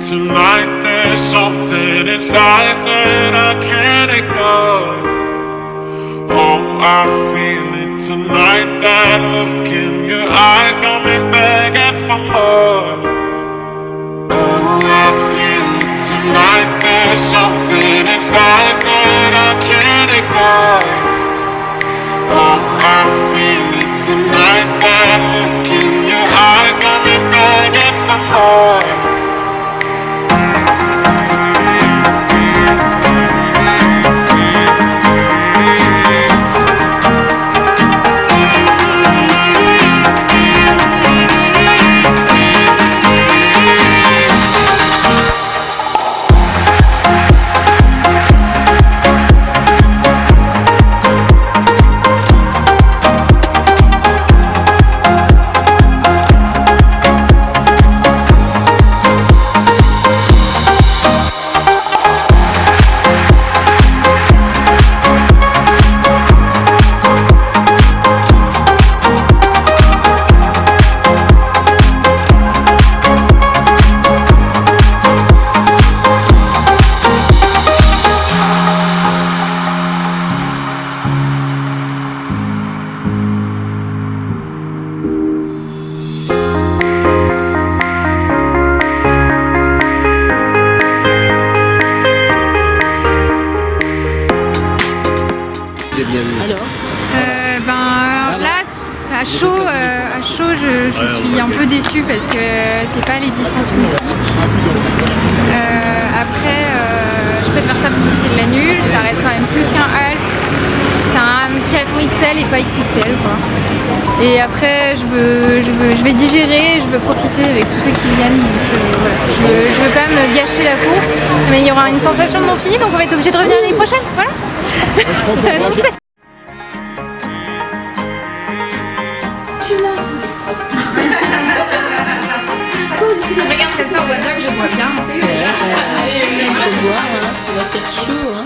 tonight. There's something inside that I can't ignore. Oh, I feel it tonight. That look in your eyes got me begging for more. Oh, I feel it tonight. There's something inside that I can't ignore. Oh, I feel it tonight. That look in your eyes got me begging for more. À chaud, je suis un peu déçue parce que c'est pas les distances mythiques. Après, je préfère ça plutôt qu'il l'annule. Ça reste quand même plus qu'un half. C'est un triathlon XL et pas XXL, quoi. Et après, je vais digérer, je veux profiter avec tous ceux qui viennent. Donc, voilà. Je veux pas me gâcher la course, mais il y aura une sensation de non fini, donc on va être obligé de revenir l'année prochaine. Voilà. C'est annoncé. Regarde comme ça, on voit bien que je bois bien. Il faut boire, hein. Ça va faire chaud. Hein.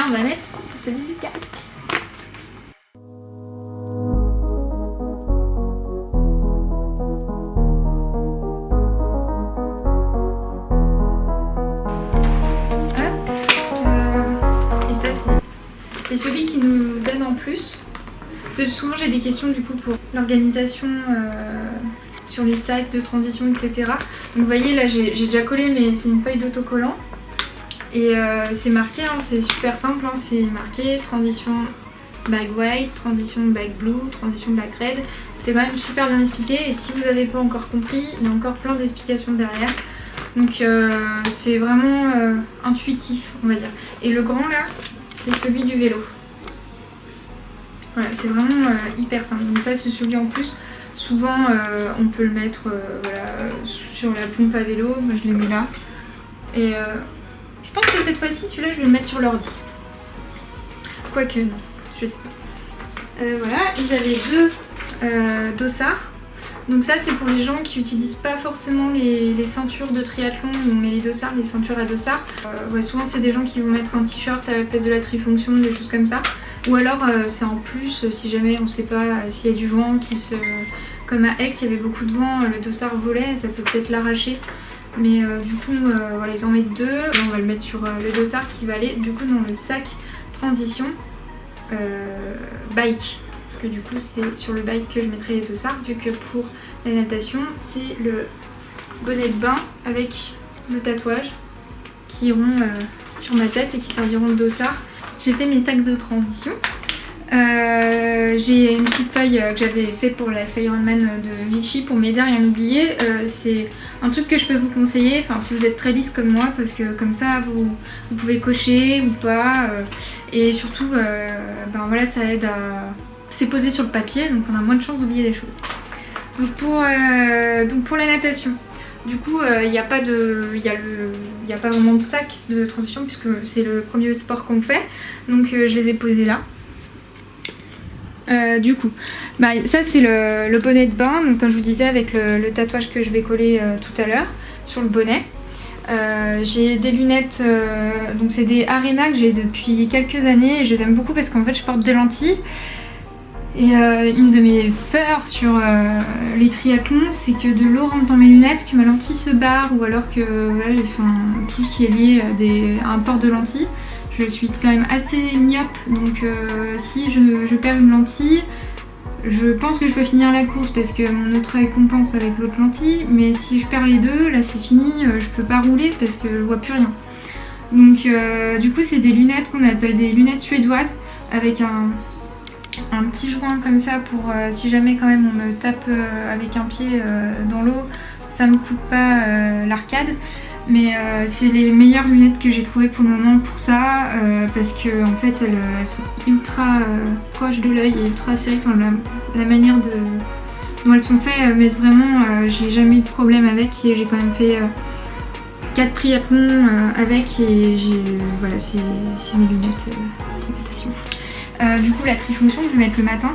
On va mettre celui du casque. Et ça c'est celui qui nous donne en plus. Parce que souvent j'ai des questions du coup pour l'organisation sur les sacs de transition, etc. Donc vous voyez là j'ai déjà collé, mais c'est une feuille d'autocollant. Et c'est marqué, hein, c'est super simple, hein, c'est marqué transition bag white, transition bag blue, transition bag red. C'est quand même super bien expliqué, et si vous n'avez pas encore compris, il y a encore plein d'explications derrière. Donc c'est vraiment intuitif, on va dire. Et le grand là, c'est celui du vélo. Voilà, c'est vraiment hyper simple. Donc ça c'est celui en plus. Souvent on peut le mettre voilà, sur la pompe à vélo. Moi je l'ai mis là. Et je pense que cette fois-ci, celui-là, je vais le mettre sur l'ordi. Quoique, non, je sais pas. Voilà, ils avaient deux dossards. Donc ça, c'est pour les gens qui n'utilisent pas forcément les ceintures de triathlon, on met les dossards, les ceintures à dossards. Ouais, souvent, c'est des gens qui vont mettre un t-shirt à la place de la trifonction, des choses comme ça. Ou alors, c'est en plus, si jamais on ne sait pas s'il y a du vent qui se... Comme à Aix, il y avait beaucoup de vent, le dossard volait, ça peut peut-être l'arracher. Mais du coup, voilà, ils en mettent deux. On va le mettre sur le dossard qui va aller du coup dans le sac transition bike. Parce que du coup, c'est sur le bike que je mettrai les dossards, vu que pour la natation, c'est le bonnet de bain avec le tatouage qui iront sur ma tête et qui serviront de dossard. J'ai fait mes sacs de transition. J'ai une petite feuille que j'avais fait pour la feuille Ironman de Vichy pour m'aider à rien oublier. C'est un truc que je peux vous conseiller, enfin si vous êtes très lisse comme moi, parce que comme ça vous pouvez cocher ou pas, et surtout ben voilà, ça aide à... C'est posé sur le papier, donc on a moins de chances d'oublier des choses. Donc pour la natation, du coup il n'y a pas vraiment de sac de transition puisque c'est le premier sport qu'on fait, donc je les ai posés là. Du coup, ça c'est le bonnet de bain, donc comme je vous disais avec le tatouage que je vais coller tout à l'heure sur le bonnet. J'ai des lunettes, donc c'est des Arena que j'ai depuis quelques années et je les aime beaucoup parce qu'en fait je porte des lentilles. Et une de mes peurs sur les triathlons, c'est que de l'eau rentre dans mes lunettes, que ma lentille se barre ou alors que voilà, j'ai fait tout ce qui est lié à un port de lentille. Je suis quand même assez myope, donc si je perds une lentille, je pense que je peux finir la course parce que mon autre œil compense avec l'autre lentille, mais si je perds les deux, là c'est fini, je peux pas rouler parce que je vois plus rien. Donc du coup c'est des lunettes qu'on appelle des lunettes suédoises avec un petit joint comme ça pour si jamais quand même on me tape avec un pied dans l'eau, ça me coupe pas l'arcade. Mais c'est les meilleures lunettes que j'ai trouvées pour le moment pour ça, parce que en fait elles sont ultra proches de l'œil et ultra serrées. Enfin, la manière dont elles sont faites mettent vraiment, j'ai jamais eu de problème avec et j'ai quand même fait 4 triathlons avec et voilà, c'est mes lunettes de natation. Du coup la trifonction je vais mettre le matin,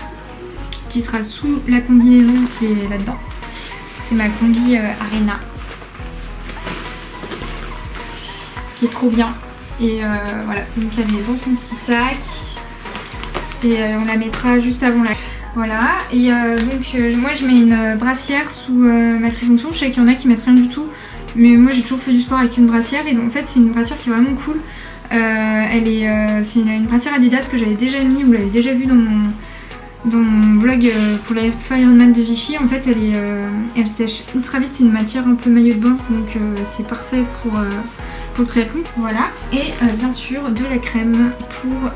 qui sera sous la combinaison qui est là-dedans. C'est ma combi Arena. Qui est trop bien. Et voilà, donc elle est dans son petit sac. Et on la mettra juste avant la... Voilà, et donc moi je mets une brassière sous ma trifonction. Je sais qu'il y en a qui mettent rien du tout, mais moi j'ai toujours fait du sport avec une brassière. Et donc en fait c'est une brassière qui est vraiment cool. C'est une brassière Adidas que j'avais déjà mis, vous l'avez déjà vu dans mon vlog pour l'Ironman de Vichy. En fait elle sèche ultra vite, c'est une matière un peu maillot de bain, donc c'est parfait pour le triathlon. Voilà, et bien sûr de la crème pour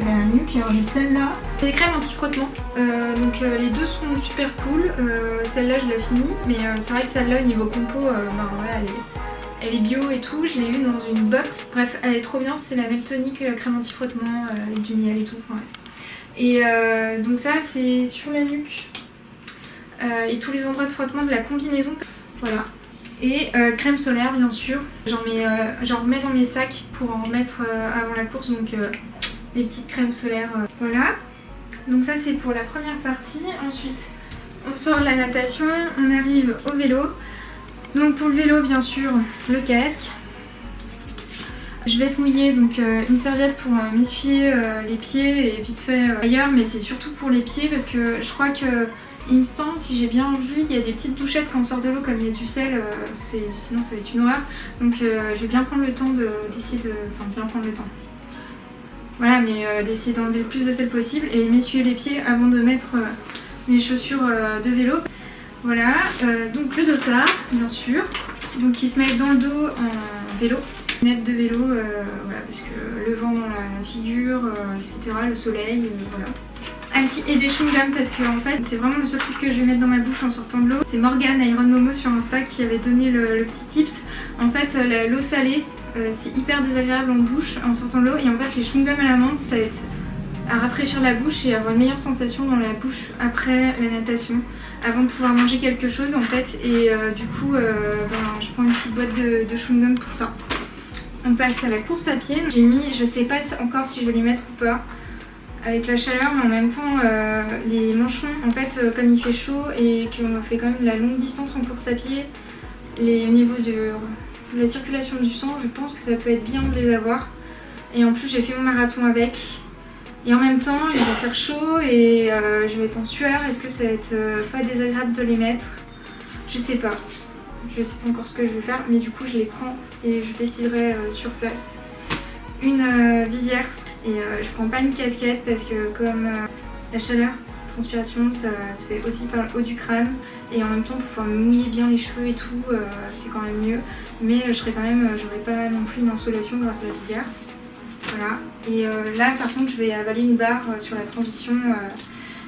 la nuque. Alors j'ai celle-là, des crèmes anti-frottement, donc les deux sont super cool. Celle-là je l'ai finie, mais c'est vrai que celle-là au niveau compo, voilà, elle est bio et tout, je l'ai eu dans une box. Bref, elle est trop bien, c'est la Meltonic crème anti-frottement avec du miel et tout. Enfin, ouais. Et donc ça c'est sur la nuque et tous les endroits de frottement de la combinaison. Voilà. Et crème solaire bien sûr. J'en remets dans mes sacs pour en remettre avant la course, donc les petites crèmes solaires. Voilà. Donc ça c'est pour la première partie. Ensuite on sort de la natation, on arrive au vélo. Donc pour le vélo bien sûr le casque. Je vais être mouillée, donc une serviette pour m'essuyer les pieds et vite fait ailleurs, mais c'est surtout pour les pieds parce que je crois que il me semble, si j'ai bien vu, il y a des petites douchettes quand on sort de l'eau comme il y a du sel, sinon ça va être une horreur. Donc je vais bien prendre le temps d'essayer de... Enfin bien prendre le temps. Voilà, mais d'essayer d'enlever le plus de sel possible et m'essuyer les pieds avant de mettre mes chaussures de vélo. Voilà, donc le dossard, bien sûr, donc qui se met dans le dos en vélo. Lunettes de vélo, voilà, parce que le vent dans la figure, etc., le soleil, voilà. Ah si, et des chewing-gums parce que en fait c'est vraiment le seul truc que je vais mettre dans ma bouche en sortant de l'eau. C'est Morgane Iron Momo sur Insta qui avait donné le petit tips. En fait l'eau salée c'est hyper désagréable en bouche en sortant de l'eau, et en fait les chewing-gums à l'amande ça aide à rafraîchir la bouche et avoir une meilleure sensation dans la bouche après la natation, avant de pouvoir manger quelque chose en fait. Et du coup je prends une petite boîte de chewing-gum pour ça. On passe à la course à pied. J'ai mis, je sais pas encore si je vais les mettre ou pas avec la chaleur, mais en même temps les manchons en fait comme il fait chaud et qu'on fait quand même la longue distance en course à pied, au niveau de la circulation du sang, je pense que ça peut être bien de les avoir. Et en plus j'ai fait mon marathon avec, et en même temps il va faire chaud et je vais être en sueur. Est-ce que ça va être pas désagréable de les mettre? Je sais pas encore ce que je vais faire, mais du coup je les prends et je déciderai sur place. Une visière. Et je prends pas une casquette parce que comme la chaleur, la transpiration, ça se fait aussi par le haut du crâne. Et en même temps pour pouvoir me mouiller bien les cheveux et tout, c'est quand même mieux. Mais j'aurais pas non plus une insolation grâce à la visière. Voilà. Et là par contre je vais avaler une barre sur la transition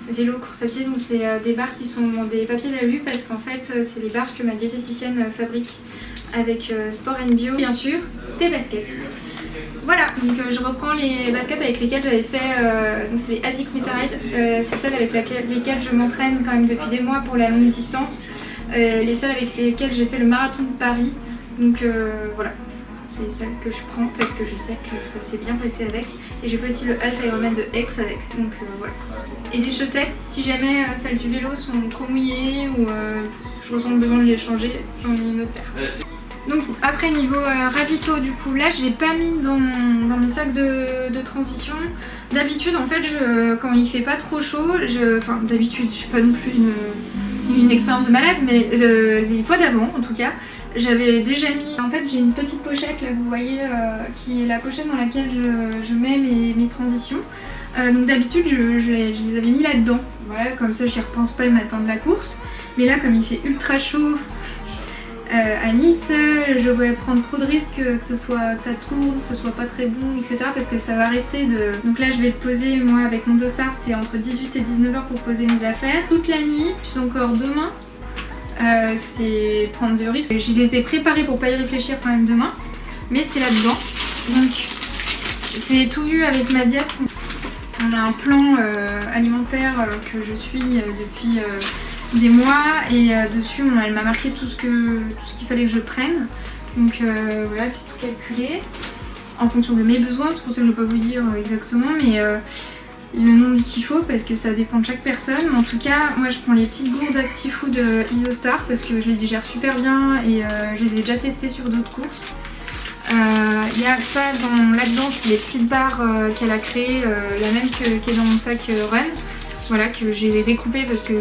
vélo course à pied. Donc c'est des barres qui sont des papiers d'alu parce qu'en fait c'est les barres que ma diététicienne fabrique avec Sport & Bio, bien sûr, des baskets. Voilà, donc je reprends les baskets avec lesquelles j'avais fait, donc c'est les ASICS Metaride, c'est celles avec lesquelles je m'entraîne quand même depuis des mois pour la longue distance, les celles avec lesquelles j'ai fait le marathon de Paris, donc voilà, c'est celles que je prends parce que je sais que ça s'est bien passé avec, et j'ai fait aussi le Half Ironman de Aix avec, donc voilà. Et les chaussettes, si jamais celles du vélo sont trop mouillées ou je ressens le besoin de les changer, j'en ai une autre paire. Donc après niveau ravito, du coup là je l'ai pas mis dans mes sacs de transition. D'habitude en fait quand il fait pas trop chaud, enfin d'habitude je suis pas non plus une expérience de malade, mais les fois d'avant en tout cas, j'avais déjà mis, en fait j'ai une petite pochette là que vous voyez qui est la pochette dans laquelle je mets mes transitions. Donc d'habitude je les avais mis là-dedans, voilà, comme ça j'y repense pas le matin de la course. Mais là comme il fait ultra chaud à Nice, je vais prendre trop de risques que ça tourne, que ce soit pas très bon, etc. parce que ça va rester de... Donc là je vais le poser, moi avec mon dossard c'est entre 18 et 19h pour poser mes affaires. Toute la nuit, plus encore demain, c'est prendre de risques. Je les ai préparés pour pas y réfléchir quand même demain, mais c'est là-dedans. Donc c'est tout vu avec ma diète. On a un plan alimentaire que je suis depuis des mois et dessus elle m'a marqué tout ce qu'il fallait que je prenne. Donc voilà, c'est tout calculé en fonction de mes besoins, c'est pour ça que je ne peux pas vous dire exactement, mais le nombre qu'il faut parce que ça dépend de chaque personne. Mais en tout cas, moi je prends les petites gourdes ActiFood Isostar parce que je les digère super bien et je les ai déjà testées sur d'autres courses. Il y a ça là-dedans, c'est les petites barres qu'elle a créées, la même qui est dans mon sac Run. Voilà, que j'ai découpé parce que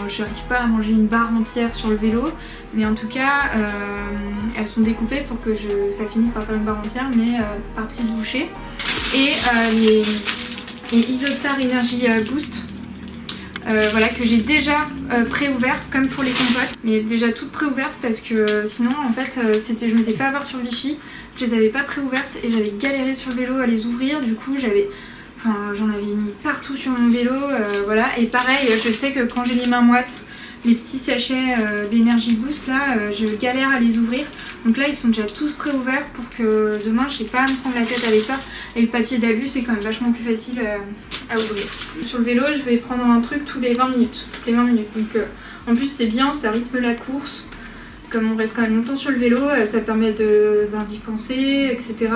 j'arrive pas à manger une barre entière sur le vélo, mais en tout cas elles sont découpées pour que ça finisse par faire une barre entière, mais par petites bouchées. Et les Isostar Energy Boost, voilà, que j'ai déjà pré-ouvert comme pour les compotes, mais déjà toutes pré-ouvertes parce que sinon en fait je m'étais fait avoir sur Vichy, je les avais pas pré-ouvertes et j'avais galéré sur le vélo à les ouvrir, du coup j'en avais mis partout sur mon vélo, voilà. Et pareil, je sais que quand j'ai les mains moites, les petits sachets d'énergie boost là, je galère à les ouvrir. Donc là ils sont déjà tous pré-ouverts pour que demain je n'ai pas à me prendre la tête avec ça. Et le papier d'alu c'est quand même vachement plus facile à ouvrir. Sur le vélo je vais prendre un truc toutes les 20 minutes. Donc en plus c'est bien, ça rythme la course. Comme on reste quand même longtemps sur le vélo, ça permet d'y penser, etc.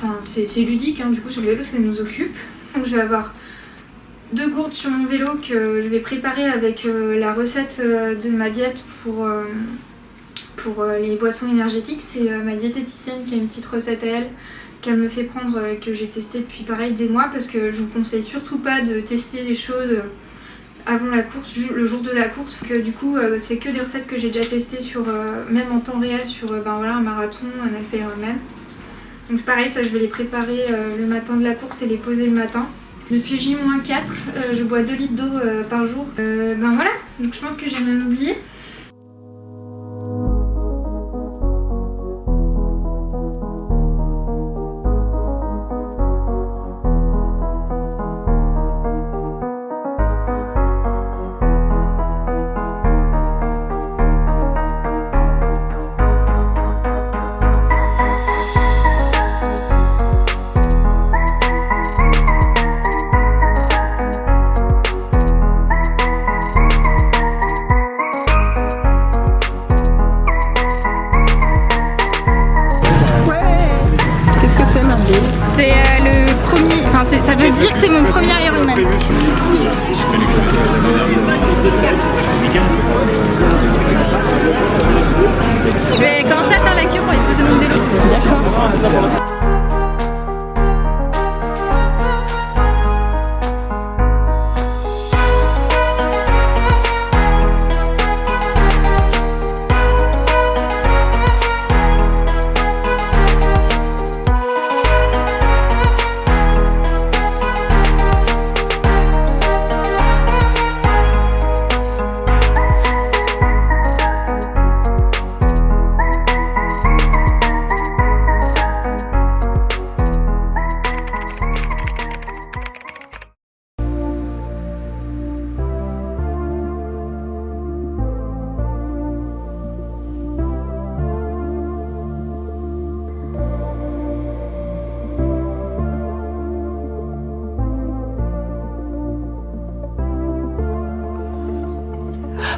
Enfin, c'est ludique, hein, du coup sur le vélo ça nous occupe. Donc je vais avoir 2 gourdes sur mon vélo que je vais préparer avec la recette de ma diète pour les boissons énergétiques. C'est ma diététicienne qui a une petite recette à elle qu'elle me fait prendre, que j'ai testé depuis pareil des mois, parce que je vous conseille surtout pas de tester des choses avant la course, le jour de la course, que du coup c'est que des recettes que j'ai déjà testées sur, même en temps réel sur voilà, un marathon, un Half Ironman. Donc pareil, ça je vais les préparer le matin de la course et les poser le matin. Depuis J-4, je bois 2 litres d'eau par jour. Voilà, donc je pense que j'ai même oublié. C'est le premier, enfin ça veut dire que c'est mon premier Ironman. Je vais commencer à faire la queue pour aller poser mon vélo. D'accord.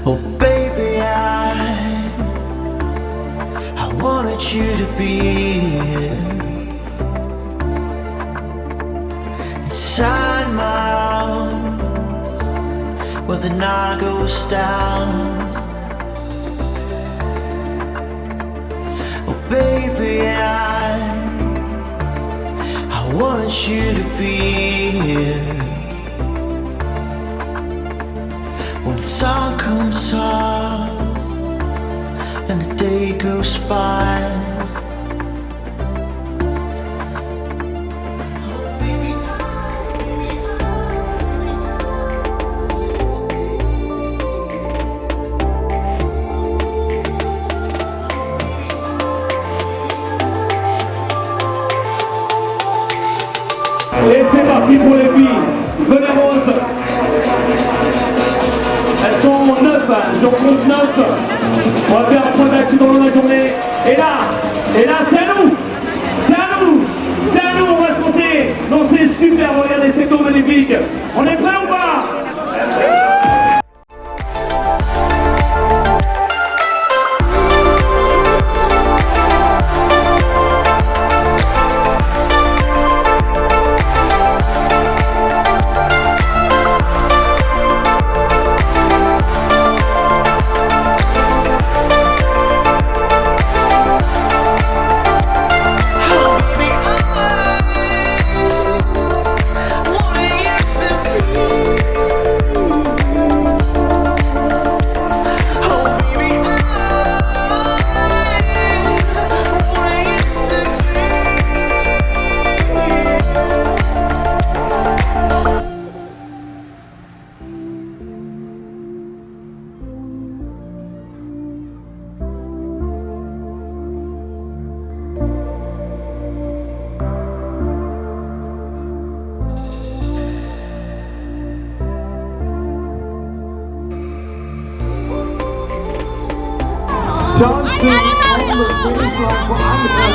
Oh baby, I wanted you to be here inside my arms where the night goes down. Oh baby, I wanted you to be here when the sun comes up and the day goes by. Et c'est parti pour les filles. Venez rose. Elles sont 9, j'en compte 9. On va faire un point d'actu dans la journée. Et là, c'est à nous. C'est à nous. C'est à nous, on va se lancer dans ces super, regardez ces tours magnifiques. On est prêts ou pas? Dancing on the finish line for Annika.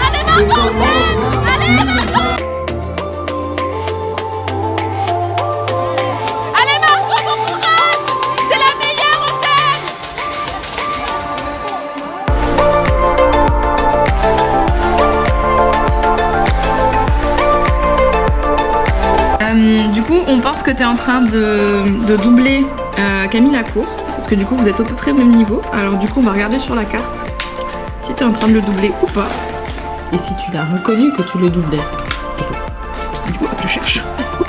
Annika's smile is a long Allez Marco, bon courage! C'est la meilleure hôtel! Du coup, on pense que tu es en train de doubler Camille Lacour. Parce que du coup vous êtes à peu près au même niveau. Alors du coup on va regarder sur la carte si tu es en train de le doubler ou pas. Et si tu l'as reconnu que tu le doublais. Du coup hop, je cherche. Hop.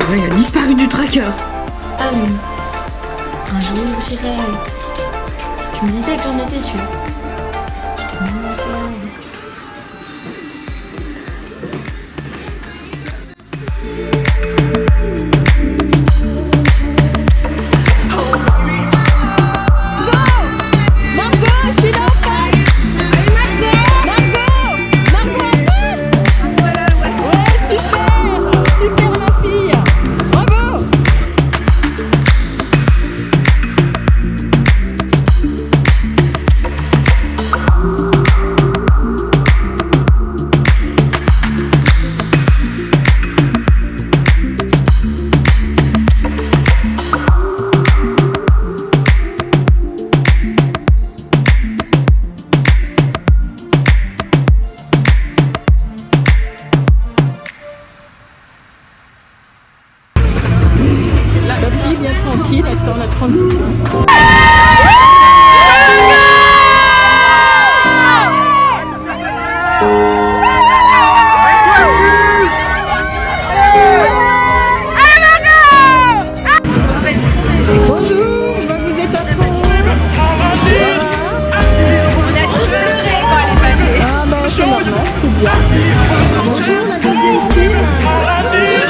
Ouais, il a disparu du tracker. Ah oui. Un jour j'irai. Si tu me disais que j'en étais sûre. Papy bien tranquille, attend la transition. Bonjour, je vois que vous êtes à fond. On a tous pleuré quand elle est passée. Ah ben c'est normal, c'est bien. Bonjour la deuxième team. All I need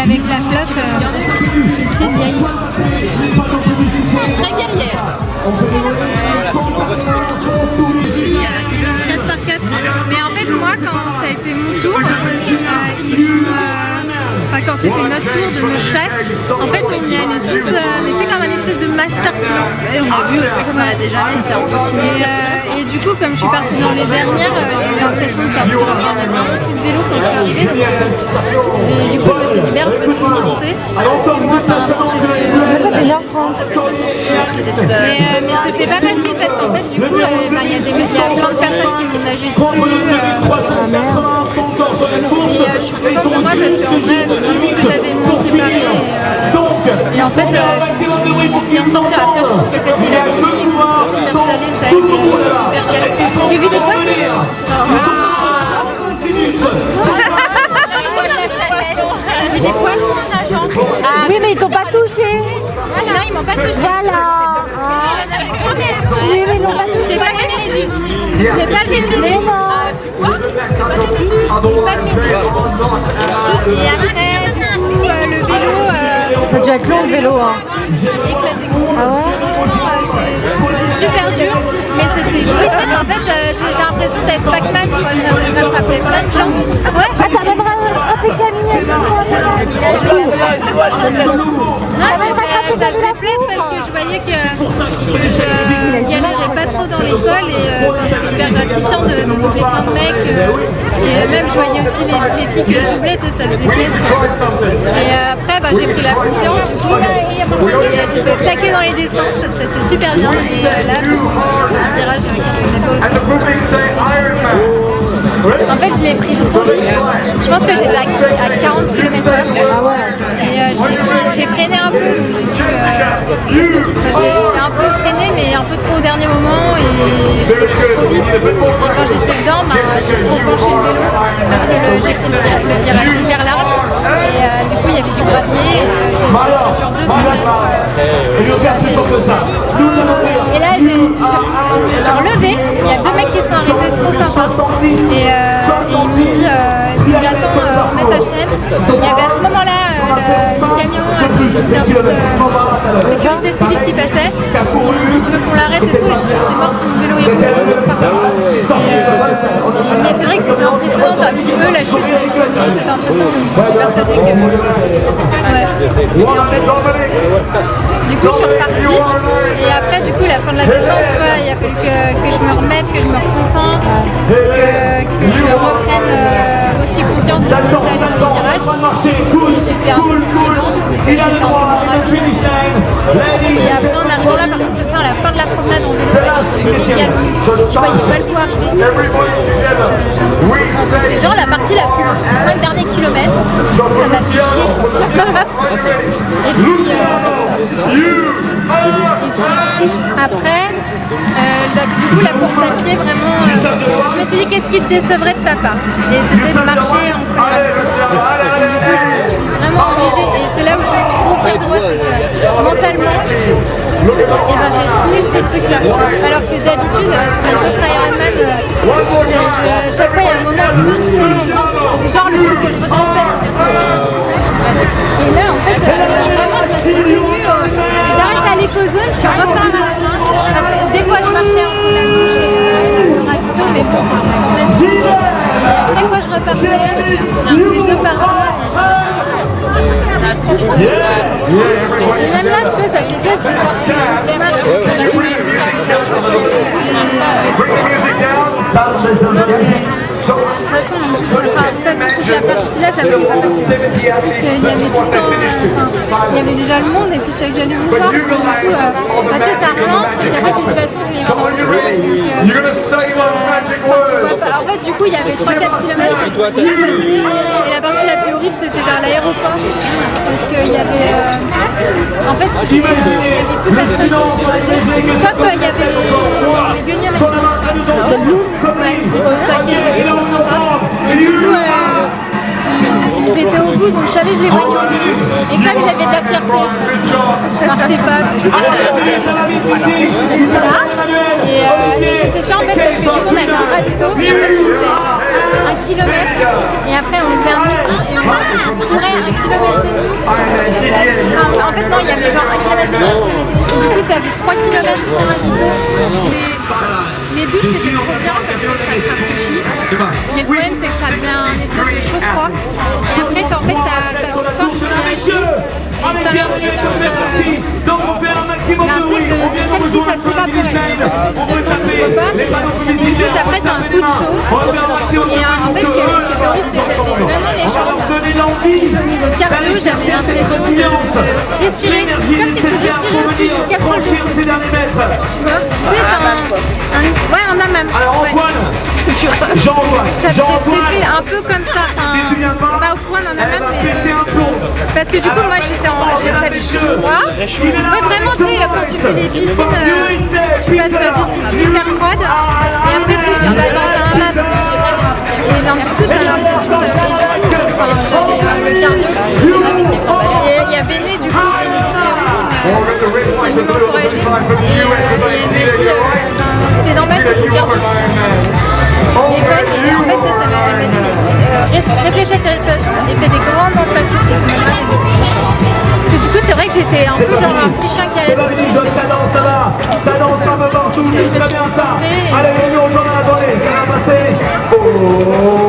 avec la flotte, c'est vieille. Très guerrière. 4x4. Mais en fait, moi, quand ça a été mon tour, quand c'était notre tour de notre classe, en fait, on y allait tous, mais tu sais, comme un espèce de masterclass. Ouais, on a vu, on s'arrêtait jamais, c'était en continu. Et du coup, comme je suis partie dans les dernières, j'ai eu l'impression de sortir vraiment plus de vélo quand je suis arrivée. Et du coup, je me suis dit merde, je me suis montée. Et moi, apparemment, j'ai fait 1h30. mais c'était pas facile parce qu'en fait, du coup, il y a plein de personnes qui m'ont nagé dessus. Et je suis contente de moi parce qu'en vrai, c'est vraiment ce que j'avais préparé. Et en fait, je me suis bien sortie. Après, je pense que le fait qu'il a grandi et qu'on soit super salé, ça aide hyper galactique. J'ai vu des poissons. J'ai vu des poissons en nageant. Oui, mais ils t'ont pas touché. Non, ils m'ont pas touché. Voilà. Oui, mais ils l'ont pas touché. J'ai pas vu les méduses. J'ai pas vu les méduses. Tu vois? Pas de méduses. Et après, du coup, le vélo. Ça a dû être long le vélo. Hein. J'ai éclaté. Ah ouais? C'était super dur, mais c'était jouissif. En fait, j'ai l'impression d'être Pac-Man quand je m'attrapais plein de gens. Ouais. Ah, t'as même rattrapé Camille à chaque fois. Non, ça me fait plaisir parce que je voyais que je galérais pas trop dans l'école et c'était hyper gratifiant de doubler plein de mecs. Et même je voyais aussi les filles que je doublais, ça faisait plaisir. Et après, j'ai pris la confiance et j'ai fait taquer dans les descentes, ça se passait super bien. Et là, le virage qui ne pas autant. En fait, je l'ai pris trop vite. Je pense que j'étais à 40 km/h. Et j'ai freiné un peu. J'ai un peu freiné, mais un peu trop au dernier moment. Et je l'ai pris trop vite. Et quand j'étais dedans, j'ai trop penché le vélo. Parce que j'ai pris le virage hyper large. Et du coup, il y avait du gravier. J'ai fait sur 200 mètres. Et là, je me suis relevée. Il y a 2 mecs qui sont arrêtés, trop sympas. Et il me dit attends, remets ta chaîne. Il y avait à ce moment-là le camion du service sécurité civile qui passait. Il me dit tu veux qu'on l'arrête et tout. Et j'ai dit c'est mort si mon vélo est rouge. Mais c'est vrai que c'était impressionnant. Un petit peu la chute, c'était impressionnant. Je suis persuadée que. Ouais. Et en fait, du coup, je suis repartie. Et après, du coup, la fin de la descente, tu vois, il a fallu que je me remette, que je me reconcentre, que je reprenne aussi confiance dans le salut dans le virage. Et j'étais un peu plus prudente, j'étais un peu moins rapide. Et après, en arrivant là, par contre, à la fin de la promenade en vélo, c'était méga long. Je voyais pas le coup arriver. C'était genre la partie la plus longue, les 5 derniers kilomètres. Ça m'a fait chier. Et puis, après, du coup, la course à pied, vraiment, je me suis dit qu'est-ce qui te décevrait de ta part? Et c'était de marcher entre les rails. Du coup, je me suis vraiment engagée. Et c'est là où je suis trop fière de moi, c'est que mentalement, j'ai tenu ce truc-là. Alors que d'habitude, sur les autres Ironman, chaque fois il y a un moment où c'est genre le truc que je redressais. Et là, en fait, vraiment, je me suis tenue. Tu t'arrêtes à l'écozone, tu repars à la fin. Des fois, je marchais entre la gauche et le ravito, mais bon, et chaque fois, je repartais. C'est 2 par 2. Et même là, tu vois, ça fait baisse de de toute façon, la partie là, ça m'avait pas passé. Parce qu'il y avait tout le temps, il y avait des Allemandes et puis j'allais vous voir. Du coup, tu sais, ça relance et puis après, de toute façon, je l'ai en fait, du coup, il y avait 3-4 km et la partie la plus horrible, c'était vers l'aéroport. Parce qu'il y avait. En fait, il y avait plus personne. Sauf qu'il y avait les guignons avec ouais, ils étaient au taquet, c'était trop sympa. Et du coup, ils étaient au bout, donc je savais que je les voyais au début. Et comme j'avais de la fierté, ça marchait pas. Voilà. Et c'était chiant en fait parce que du coup on avait un ravito, et après on faisait genre 1 kilomètre, et après on faisait un demi-tour et on courait 1 kilomètre. En fait non, il y avait genre 1 kilomètre et du coup t'avais 3 kilomètres sur un ravito. Les douches c'était trop bien parce que ça rafraîchit. Mais le problème c'est que ça faisait un espèce de chaud-froid. Et après en fait t'as ton corps qui réagit et t'as l'impression de... l'intrigue de comme si ça s'évaporait. Je pense que je pas, mais juste après t'as un coup de chaud. Et en fait, ce qui est horrible, c'est que j'avais vraiment les jambes. Au niveau cardio, j'avais l'impression de respirer, comme si tu respirais au-dessus d'une casserole de chou. Tu vois, ouais, en amont. Alors Antoine, Jean-Antoine, Ça fait un peu comme ça, pas au point d'un amont, mais parce que du coup moi j'avais froid. Ouais, vraiment, tu sais, quand tu fais les piscines, tu passes d'une piscine hyper froide et après tu vas dans un hammam. Et d'un coup t'as l'impression de j'avais le cardio et il y a Béné du coup qui nous encourageait et elle me dit c'est normal, c'est tout cardio. Et en fait, elle m'a dit réfléchis à tes respirations et fais des grandes inspirations et ça m'a aidé. Parce que du coup c'est vrai que j'étais un peu genre un petit chien qui allait de côté. Ça danse un peu partout, c'est très bien ça. Allez, on va la journée, ça va passer. Oh.